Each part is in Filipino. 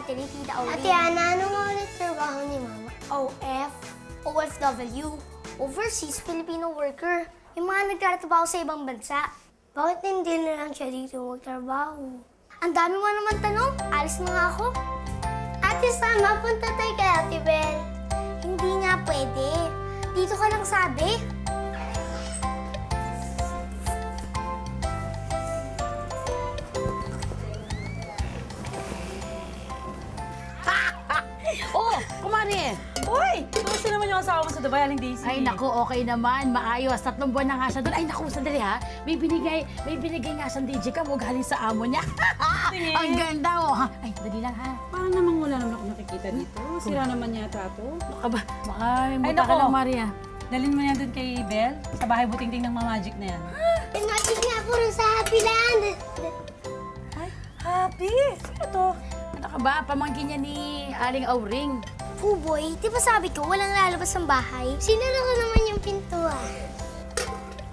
ate ni Tita Ori. Ate Ana, ano nga ulit trabaho ni Mama? OFW, Overseas Filipino Worker. Yung mga nagtatrabaho sa ibang bansa. Bakit hindi na lang siya dito magtrabaho? Ang dami mo naman tanong. Alis na nga ako. Ate Sam, mapunta tayo kay Ate Bel. Hindi nga pwede. Dito ka lang sabi. Oh, kumari! Uy! Kumusta naman yung asawa mo sa Dubai, Aling Daisy? Ay, naku, okay naman. Maayos. 3 buwan na nga siya doon. Ay, naku, sandali ha. May binigay nga siyang DJ ka mo galing sa amo niya. Tingin. Ang ganda, oh. Ay, dali lang ha. Parang namang wala naman ako nakikita dito. Sira naman yata to. Baka ba? Baka may Ay, muta ka naku. lang, Maria. Dalhin mo na yan dun kay Belle, sa bahay buting-ting ng mga magic na yan. Pinatid nga ako rin sa Happy Land. Ay, happy! Sino to? Ano ka ba? Pamangkin niya ni Aling Auring. Puboy, di ba sabi ko walang lalabas ng bahay? Sinara ko naman yung pintuan.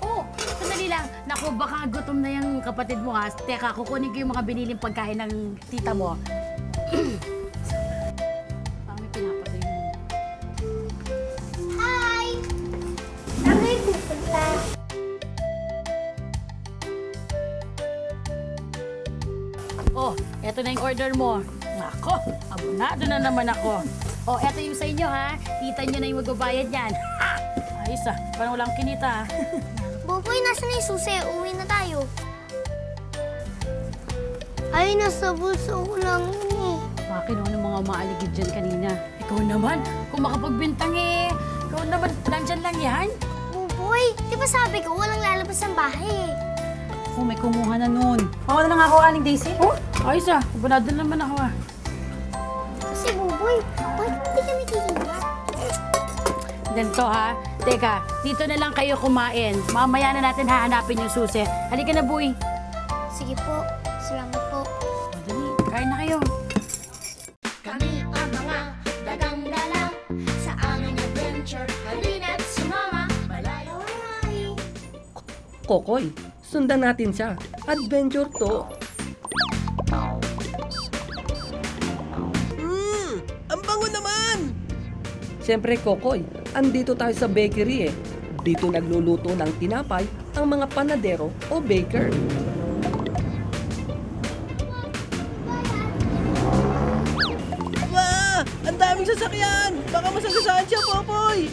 Oh, sandali lang. Naku, baka gutom na yung kapatid mo ha. Teka, kukunin ko yung mga biniling pagkain ng tita mo. Parang may pinapatay mo. Hi! Saan kayo pupunta? Oh, eto na yung order mo. Nako, abonado na naman ako. Oh, eto yung sa inyo ha. Tita nyo na yung magbabayad yan. Ha! Ayos ah, parang walang kinita ha. Boboy, nasa na yung susi? Uwi na tayo. Ay, nasa bulso ko lang yun eh. Bakit ano mga maaligid dyan kanina? Ikaw naman, kung makapagbintang eh. Ikaw naman, nandyan lang yan. Boboy, di ba sabi ko walang lalabas ng bahay eh? Oh, may kumuha na nun. Pawa na lang ako, Aling Daisy. Oh, ayos ah. Abonado naman ako ah. Kasi Boboy, bakit hindi kami kikinis? Ganito ha. Teka, dito na lang kayo kumain. Mamaya na natin hahanapin yung susi. Halika na, boy. Sige po, salamat po. O, dali, kain na kayo. Kami ang mga dagang dala sa aming adventure. Halina't sumama, malayo. Kokoy, sundan natin siya. Adventure to. Ang bango naman! Siyempre, Kokoy, andito tayo sa bakery eh. Dito nagluluto ng tinapay ang mga panadero o baker. Wow! Ang daming sasakyan! Baka masagasaan siya, Popoy!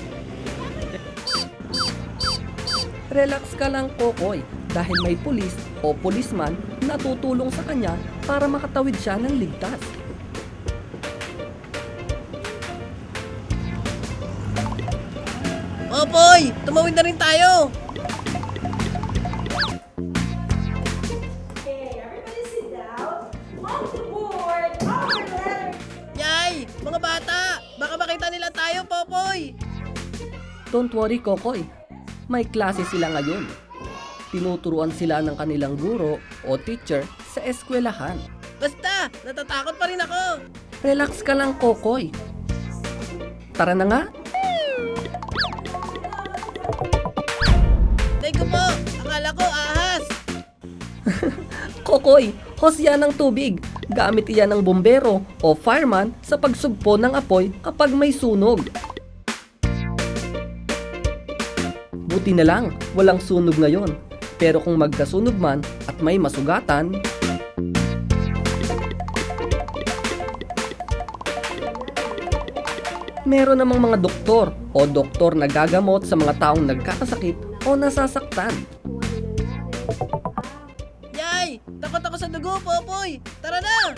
Relax ka lang, Kokoy, dahil may pulis o pulisman na tutulong sa kanya para makatawid siya ng ligtas. Popoy! Tumawid na rin tayo! Yay! Mga bata! Baka makita nila tayo, Popoy! Don't worry, Kokoy. May klase sila ngayon. Tinuturuan sila ng kanilang guro o teacher sa eskwelahan. Basta! Natatakot pa rin ako! Relax ka lang, Kokoy. Tara na nga! Teko po! Akala ko ahas! Kokoy, hose yan ng tubig. Gamit iyan ng bombero o fireman sa pagsugpo ng apoy kapag may sunog. Buti na lang, walang sunog ngayon. Pero kung magkasunog man at may masugatan, meron namang mga doktor o doktor na gagamot sa mga taong nagkakasakit o nasasaktan. Yay! Takot ako sa dugo, Popoy! Tara na!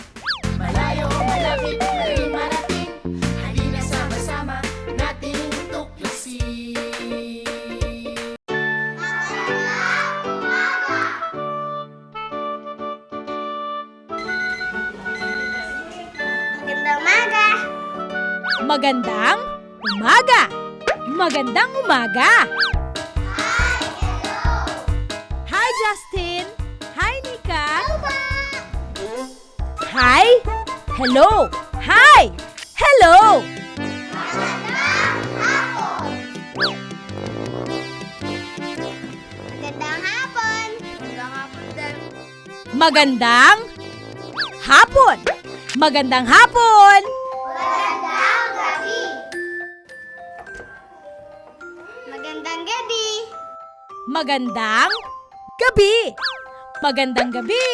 Malayo o malapit na rin marating. Halina sama-sama nating tuklasin. Magandang umaga! Magandang umaga! Magandang umaga! Hi, Justin! Hi, Nika! Hi! Hello! Hi! Hello! Magandang hapon! Magandang hapon din. Magandang hapon! Magandang hapon! Magandang gabi. Magandang gabi! Magandang gabi!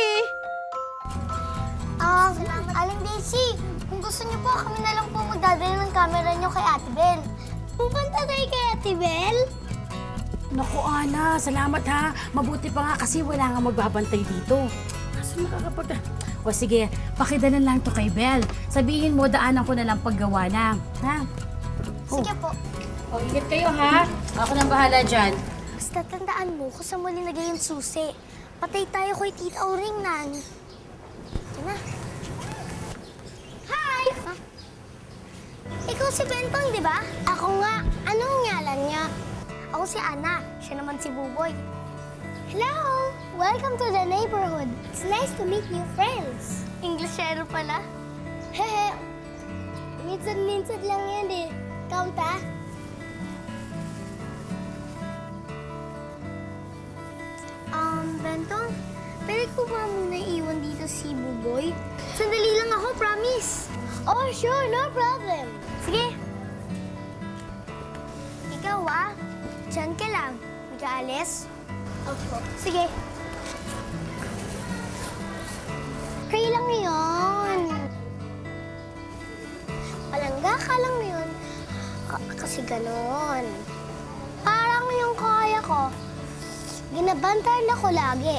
Aling Daisy, kung gusto niyo po, kami na lang po magdadala ng camera niyo kay Ate Bel. Pupunta tayo kay Ate Bel? Naku, Ana, salamat ha. Mabuti pa nga kasi wala nga magbabantay dito. Saan makakapag... O sige, pakidala lang to kay Bel. Sabihin mo, daanan ko na lang paggawa na. Ha? Sige po. O, ingat kayo ha. Ako nang bahala dyan. Basta tandaan mo kung saan mo linagay yung susi. Patay tayo kay Tita Oring nan. Ito na. Hi! Ikaw si Bentong, di ba? Ako nga. Anong ngalan niya? Ako si Ana. Siya naman si Buboy. Hello! Welcome to the neighborhood. It's nice to meet new friends. Englishero pala. Hehe. Minsan-minsan lang yan eh. Count ah. Bentong, pwede ko ba muna iwan dito si Buboy? Sandali lang ako, promise. Oh, sure. No problem. Sige. Ikaw dyan ka lang. Hindi ka alis? Opo. Sige. Kayo lang yun. Palangga ka lang yun. Kasi ganon. Parang yung kaya ko. Ginabantayan ako lagi.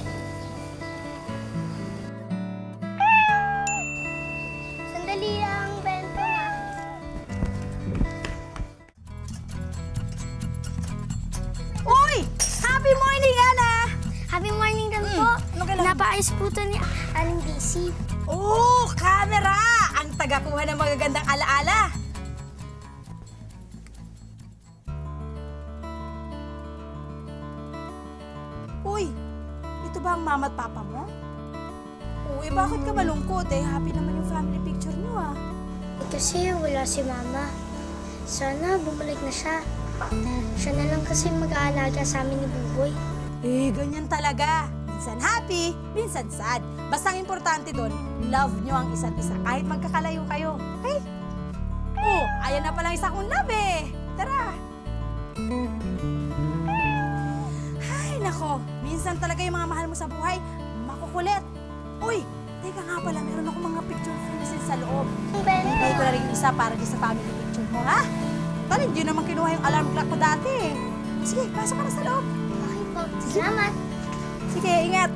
Sandali lang, Bento na. Uy! Happy morning, Ana! Happy morning din po. ano kailangan? Napaayos po ito ni Aling Daisy. Oh, camera! Ang tagakuha ng magagandang alaala. Uy, ito ba ang mama at papa mo? Uy, bakit ka malungkot eh? Happy naman yung family picture niyo ah. Kasi wala si Mama. Sana bumalik na siya. Siya na lang kasi mag-aalaga sa amin ni Buboy. Eh, ganyan talaga. Minsan happy, minsan sad. Basta ang importante doon, love nyo ang isa't isa kahit magkakalayo kayo. Okay? Oh, ayan na pala isa kong love eh. Tara. Ay, nako. Minsan talaga yung mga mahal mo sa buhay, makukulit. Uy, teka nga pala, meron ako mga picture frames sa loob. Bigay ko na rin yung isa para din sa family picture mo, ha? Tala, hindi naman kinuha yung alarm clock ko dati eh. Sige, pasok ka na sa loob. Okay po. Salamat. Sige, ingat.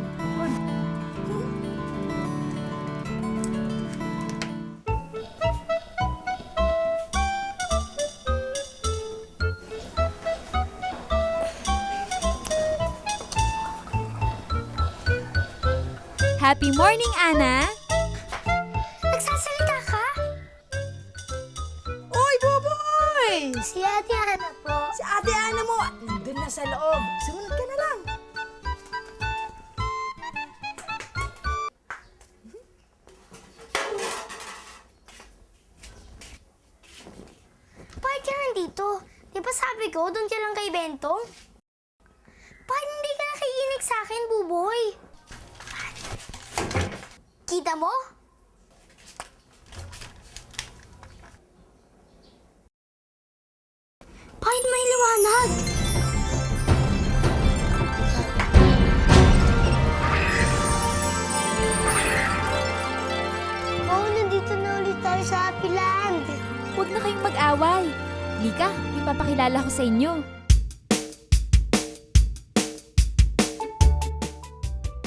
Happy morning, Ana. Nagsasalita ka? Uy, Buboy! Si Ate Ana po. Si Ate Ana mo, nandun na sa loob. Sumunod ka na lang. Bakit ka nandito? Di ba sabi ko, doon ka lang kay Bentong? Bakit hindi ka nakikinig sa akin, Buboy? Kita mo? Bakit may liwanag? Oh, nandito na ulit tayo sa Happy Land. Huwag na kayong mag-away. Mika, ipapakilala ko sa inyo.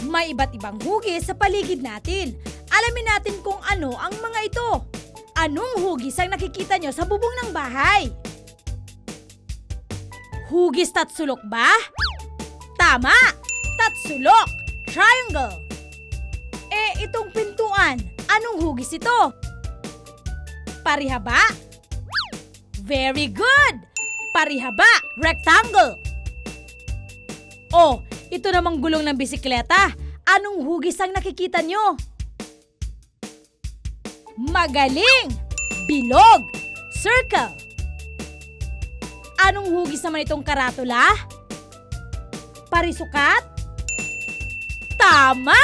May iba't ibang hugis sa paligid natin. Alamin natin kung ano ang mga ito. Anong hugis ang nakikita nyo sa bubong ng bahay? Hugis tatsulok ba? Tama! Tatsulok! Triangle! Eh, itong pintuan, anong hugis ito? Parihaba? Very good! Parihaba! Rectangle! Oh, ito namang gulong ng bisikleta. Anong hugis ang nakikita nyo? Magaling! Bilog! Circle! Anong hugis naman itong karatula? Parisukat? Tama!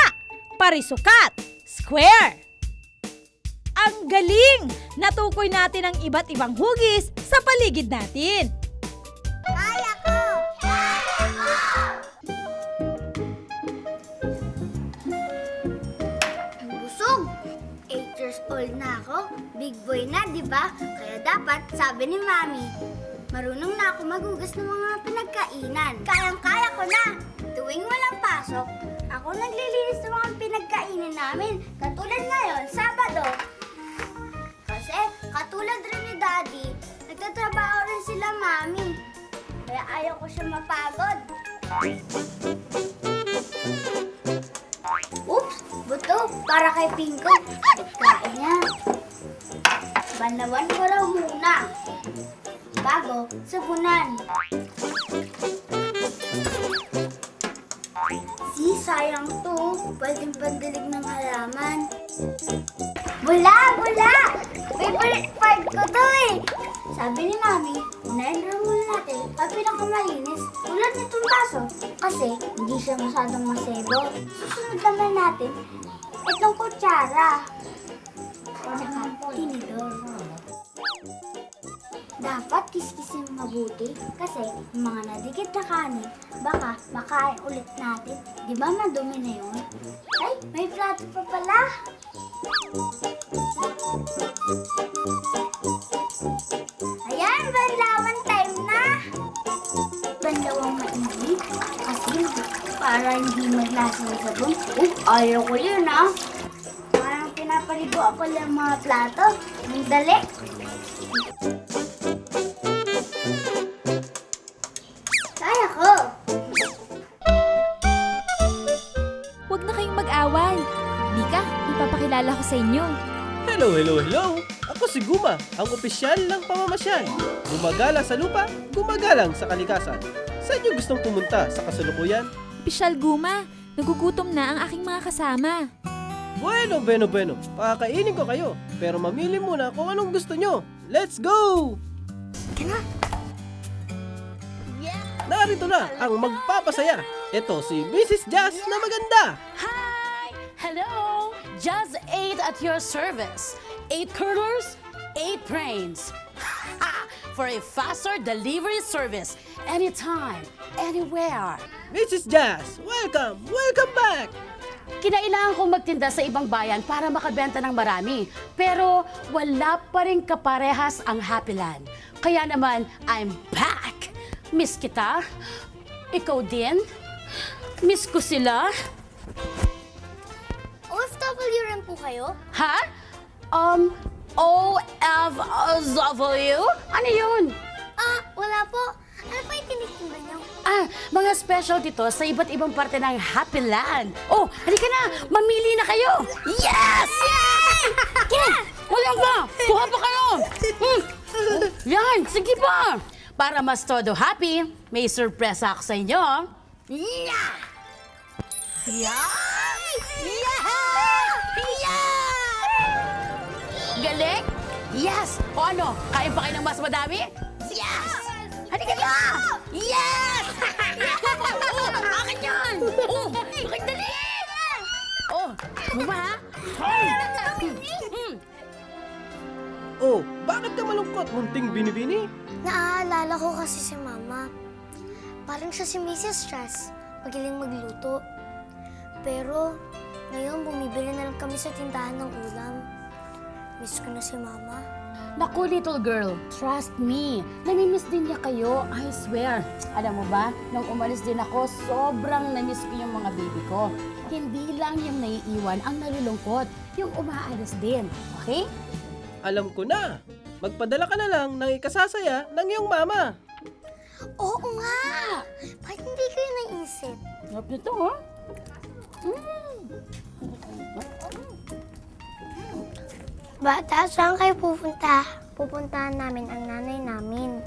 Parisukat! Square! Ang galing! Natukoy natin ang iba't ibang hugis sa paligid natin. Kaya ko! Busog! 8 years old na ako. Big boy na, di ba? Kaya dapat, sabi ni Mami, marunong na ako maghugas ng mga pinagkainan. Kayang-kaya ko na! Tuwing walang pasok, ako naglilinis ng mga pinagkainan namin. Katulad ngayon, Sabado. Kasi, katulad rin ni Daddy, nagtatrabaho rin sila, Mami. Kaya ayaw ko siya mapagod. Oops! Buto, para kay Pinko. Kain niya. Banawan ko raw muna. Bago, sabunan. Sayang to. Pwedeng pandilig ng halaman. Bula! Bula! Favorite part ko to eh. Sabi ni Mami, unahin raw muna natin ang pinakamalinis tulad nitong baso kasi hindi siya masyadong masebo. Susunod naman natin itong kutsara. Tsaka tinidor. Dapat kiskisin mabuti kasi yung mga nadikit na kanin, baka makain ulit natin. Di ba madumi na yun? Ay, may plato pa pala. Ayan, banlawan time na. Banlawang mainit kasi para hindi maglasa ng sabon. Ayaw ko yun ah. Parang pinapaligo ako ng mga plato. Ang dali. Kaya ko. Huwag na kayong mag-away. Mika, ipapakilala ko sa inyo. Hello, hello, hello! Ako si Guma, ang opisyal ng pamamasyal. Gumagala sa lupa, gumagalang sa kalikasan. Saan niyo gustong pumunta sa kasalukuyan? Pisyal Guma, nagugutom na ang aking mga kasama. Bueno, bueno, bueno. Pakakainin ko kayo. Pero mamili muna kung anong gusto nyo. Let's go! Narito na ang magpapasaya. Ito si Mrs. Jazz na maganda. Hi! Hello! Just 8 at your service. 8 curlers, 8 brains. For a faster delivery service. Anytime, anywhere. Mrs. Jazz, welcome! Welcome back! Kinailangan kong magtinda sa ibang bayan para makabenta ng marami. Pero wala pa rin kaparehas ang Happyland. Kaya naman, I'm back! Miss kita? Ikaw din? Miss ko sila? OFW rin po kayo? Ha? OFW? Ano yun? Wala po. Ano pa yung tinitinda niyo? Mga specialty to sa iba't ibang parte ng Happyland. Oh, halika na! Mamili na kayo! Yes! Wala ba? Kuha pa kayo! Yan, sige pa! Para mas todo happy, may surpresa ako sa inyo. Yeah! Galing? Yes! O ano, kain pa kayo ng mas madami? Yes! Halika na! Yes! Akin yan! Akin dali! Buma ha? Oh, bakit ka malungkot? Munting binibini? Naaalala ko kasi si Mama. Parang siya si Mrs. Stress, magaling magluto. Pero ngayon bumibili na lang kami sa tindahan ng ulam. Miss ko na si Mama. Naku, little girl, trust me. Namimiss din niya kayo, I swear. Alam mo ba, nung umalis din ako, sobrang namiss ko yung mga baby ko. Hindi lang yung naiiwan ang nalulungkot, yung umaalis din. Okay? Alam ko na. Magpadala ka na lang ng ikasasaya ng iyong mama. Oo nga! Bakit hindi ko yung naisip? Sarap nito, ha? Bata, saan kayo pupunta? Pupuntahan namin ang nanay namin.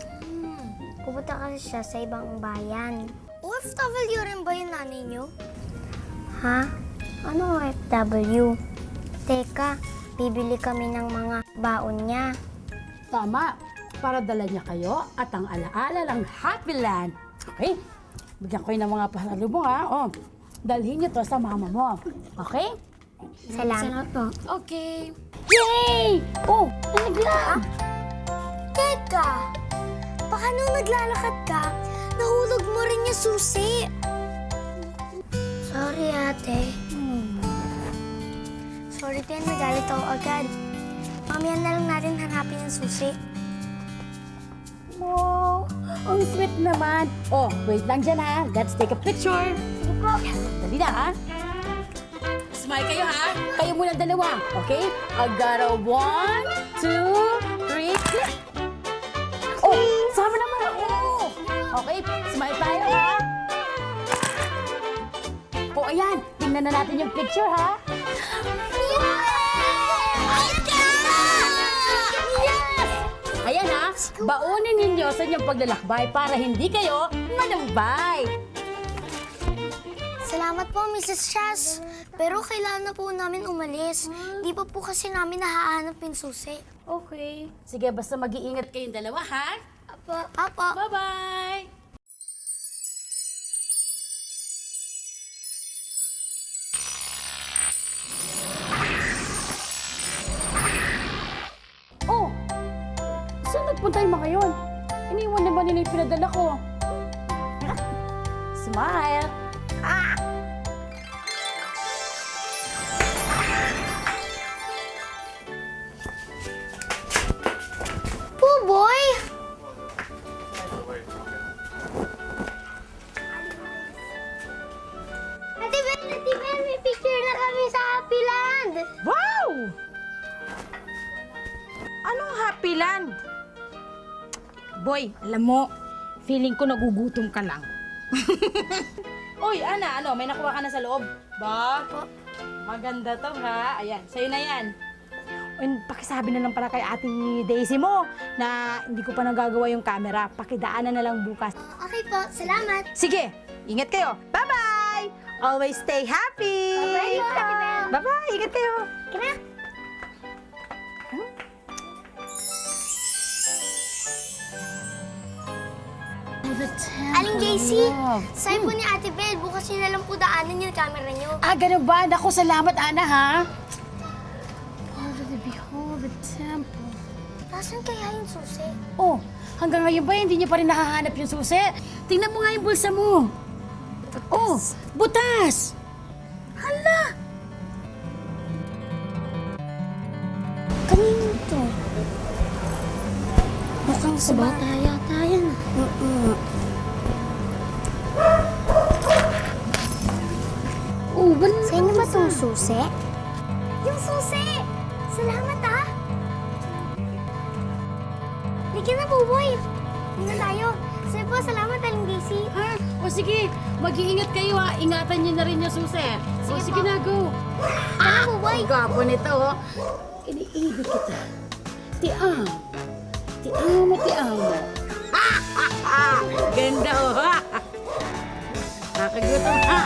Pupunta kasi siya sa ibang bayan. OFW rin ba yung nanay niyo? Ha? Ano OFW? Teka, bibili kami ng mga baon niya. Tama, para dala niya kayo at ang alaala ng Happyland. Okay? Bigyan ko ng mga pasalubong, ha? Oh, dalhin niyo to sa mama mo. Okay? Salamat po. Okay. Yay! Oh, nalaglag! Teka! Baka nung naglalakad ka, nahulog mo rin yung susi. Sorry, ate. Sorry, Tin. Nagalit ako agad. Mamaya na lang natin hanapin yung susi. Wow, ang sweet naman. Oh, wait lang dyan ha. Let's take a picture. Sige po. Dali na ha. Smile kayo ha. Kayo muna dalawa. Okay? I got a 1, 2, 3, click. Oh, sama naman ako. Okay, smile tayo ha. Oh, ayan. Tingnan na natin yung picture ha. Ayan ha, baunin ninyo sa inyong paglalakbay para hindi kayo malambay. Salamat po, Mrs. Chas. Pero kailangan na po namin umalis. Di pa po kasi namin nahahanap yung susi. Okay. Sige, basta mag-iingat kayong dalawa ha. Apo. Apo. Bye-bye! Oh! Saan nagpunta yung mga yun? Iniwan naman nila yung pinadala ko. Smile! Puboy! Ate Ben, may picture na kami sa Happy Land. Wow! Anong happy land? Boy, alam mo, feeling ko nagugutom ka lang. Uy, Ana, may nakuha ka na sa loob? Ba? Maganda to ha. Ayan, sa'yo na yan. And pakisabi na lang pala kay Ate Daisy mo na hindi ko pa nagagawa yung camera. Pakidaanan na lang bukas. Okay po, salamat. Sige, ingat kayo. Bye-bye! Always stay happy! Bye-bye po, Ate Bel. Bye-bye! Ingat kayo! Kina? Aling Daisy, sabi po ni Ate Bel, bukas niyo na lang po daanan yung camera niyo. Ah, ganun ba? Naku, salamat, Ana, ha? Behold the temple. Nasaan kaya yung susi? Oh, hanggang ngayon ba hindi niyo pa rin nakahanap yung susi? Tingnan mo nga yung bulsa mo. Oh, butas! Hala! Kanino to? Mukhang sa bata yata yan. Oh, sa inyo ba itong susi? Yung susi! Salamat ah! Ligyan na po, boy! Hindi na tayo. Sige po, salamat, Aling Daisy. Ha? O sige, mag-iingat kayo ha. Ingatan niyo na rin yung susi. O sige na, go. Tara po, boy! Ang gapo nito, oh. Iniibig kita. Tiang. Tiang mo, tiang mo. Ganda, oh. Nakagutom, ha?